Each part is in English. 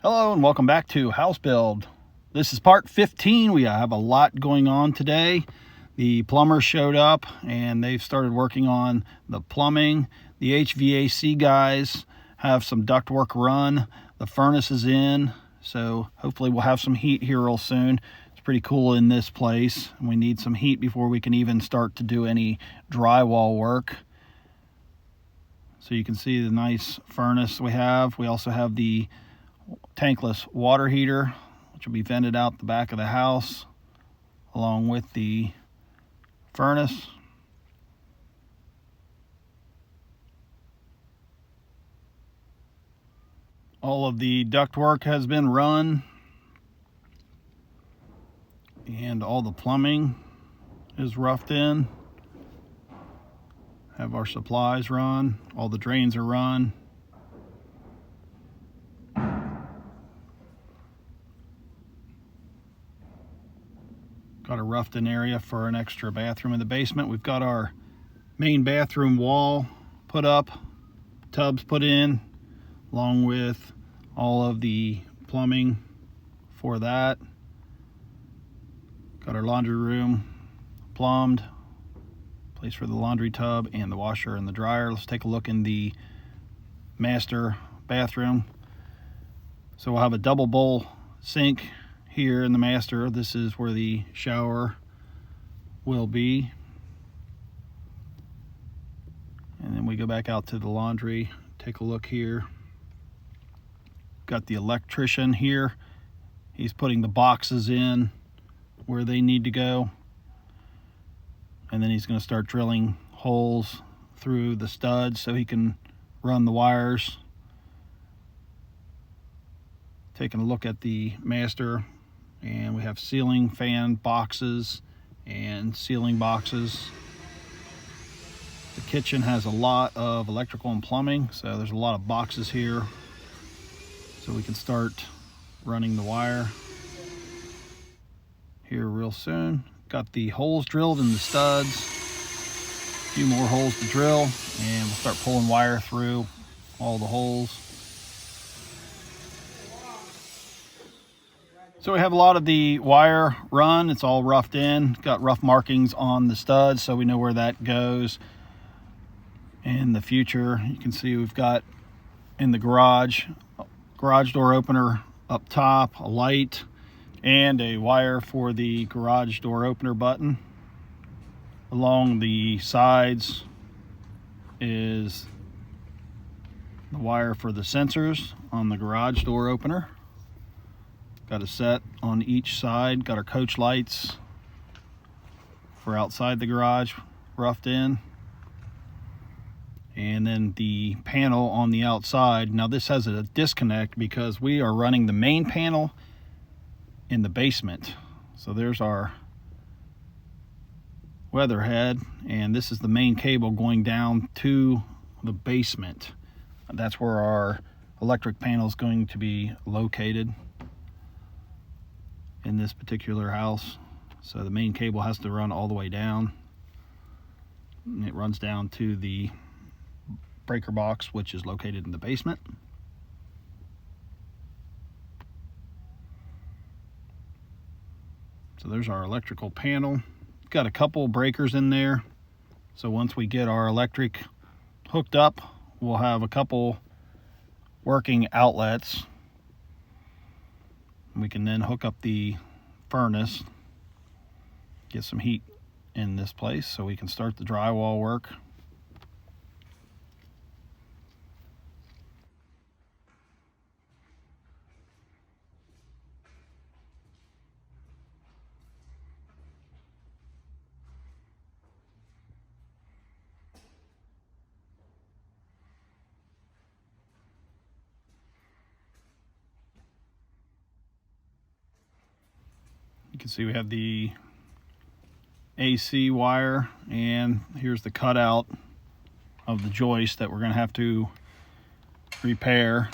Hello and welcome back to House Build. This is part 15. We have a lot going on today. The plumbers showed up and they've started working on the plumbing. The HVAC guys have some ductwork run. The furnace is in, so hopefully we'll have some heat here real soon. It's pretty cool in this place. We need some heat before we can even start to do any drywall work. So you can see the nice furnace we have. We also have the tankless water heater, which will be vented out the back of the house along with the furnace. All of the ductwork has been run and all the plumbing is roughed in. Have our supplies run, all the drains are run. Got a roughed in area for an extra bathroom in the basement. We've got our main bathroom wall put up, tubs put in, along with all of the plumbing for that. Got our laundry room plumbed, place for the laundry tub and the washer and the dryer. Let's take a look in the master bathroom. So we'll have a double bowl sink here in the master. This is where the shower will be. And then we go back out to the laundry, take a look here. Got the electrician here. He's putting the boxes in where they need to go. And then he's going to start drilling holes through the studs so he can run the wires. Taking a look at the master, and we have ceiling fan boxes and ceiling boxes. The kitchen has a lot of electrical and plumbing, so there's a lot of boxes here, so we can start running the wire here real soon. Got the holes drilled in the studs, a few more holes to drill, and we'll start pulling wire through all the holes. So we have a lot of the wire run. It's all roughed in, got rough markings on the studs so we know where that goes in the future. You can see we've got in the garage door opener up top, a light, and a wire for the garage door opener button. Along the sides is the wire for the sensors on the garage door opener. Got a set on each side. Got our coach lights for outside the garage roughed in. And then the panel on the outside. Now this has a disconnect because we are running the main panel in the basement. So there's our weather head, and this is the main cable going down to the basement. That's where our electric panel is going to be located in this particular house. So the main cable has to run all the way down, and it runs down to the breaker box, which is located in the basement. So there's our electrical panel. Got a couple breakers in there, so once we get our electric hooked up, we'll have a couple working outlets. We can then hook up the furnace, get some heat in this place so we can start the drywall work. You can see we have the AC wire, and here's the cutout of the joist that we're going to have to repair.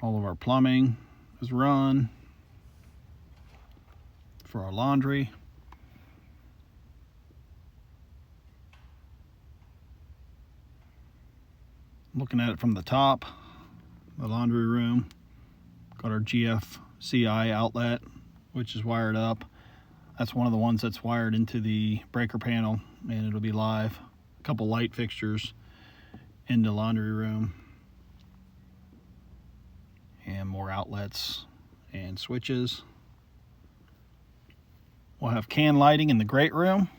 All of our plumbing is run for our laundry. Looking at it from the top, the laundry room. Got our GFCI outlet, which is wired up. That's one of the ones that's wired into the breaker panel, and it'll be live. A couple light fixtures in the laundry room. And more outlets and switches. We'll have can lighting in the great room.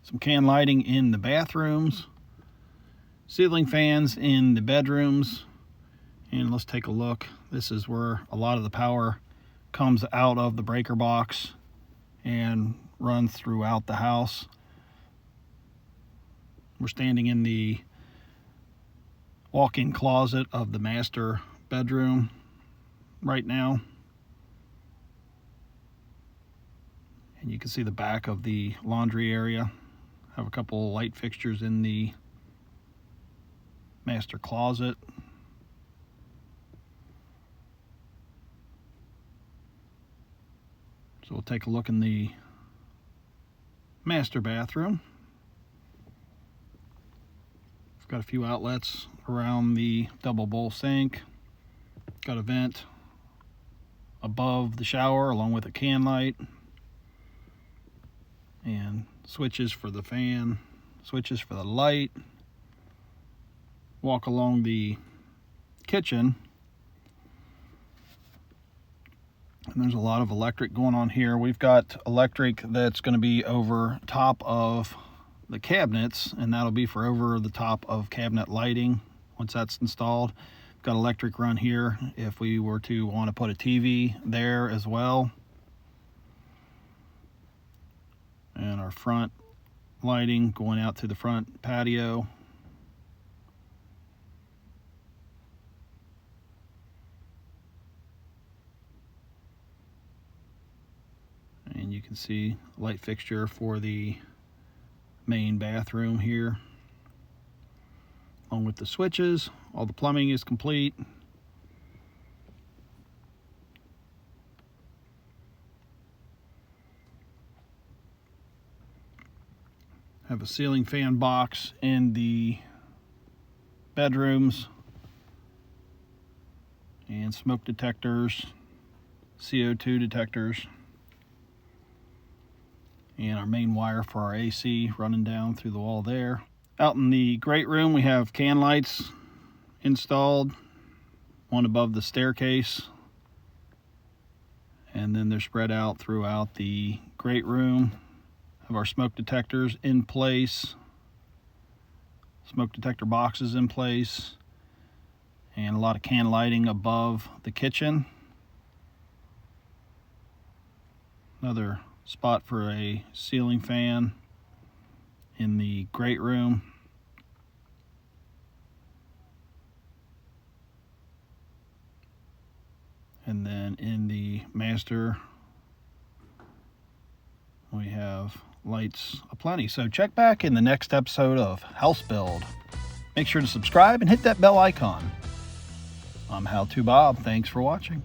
Some can lighting in the bathrooms. Ceiling fans in the bedrooms. And let's take a look. This is where a lot of the power comes out of the breaker box and runs throughout the house. We're standing in the walk-in closet of the master bedroom right now. And you can see the back of the laundry area. Have a couple of light fixtures in the master closet. So we'll take a look in the master bathroom. We've got a few outlets around the double bowl sink. Got a vent above the shower along with a can light. And switches for the fan, switches for the light. Walk along the kitchen. And there's a lot of electric going on here. We've got electric that's going to be over top of the cabinets, and that'll be for over the top of cabinet lighting once that's installed. We've got electric run here if we were to want to put a TV there as well. And our front lighting going out to the front patio. And you can see a light fixture for the main bathroom here. Along with the switches, all the plumbing is complete. Have a ceiling fan box in the bedrooms. And smoke detectors, CO2 detectors. And our main wire for our AC running down through the wall there. Out in the great room, we have can lights installed, one above the staircase, and then they're spread out throughout the great room. Have our smoke detectors in place, smoke detector boxes in place, and a lot of can lighting above the kitchen. Another spot for a ceiling fan in the great room. And then in the master, we have lights aplenty. So check back in the next episode of House Build. Make sure to subscribe and hit that bell icon. I'm How To Bob. Thanks for watching.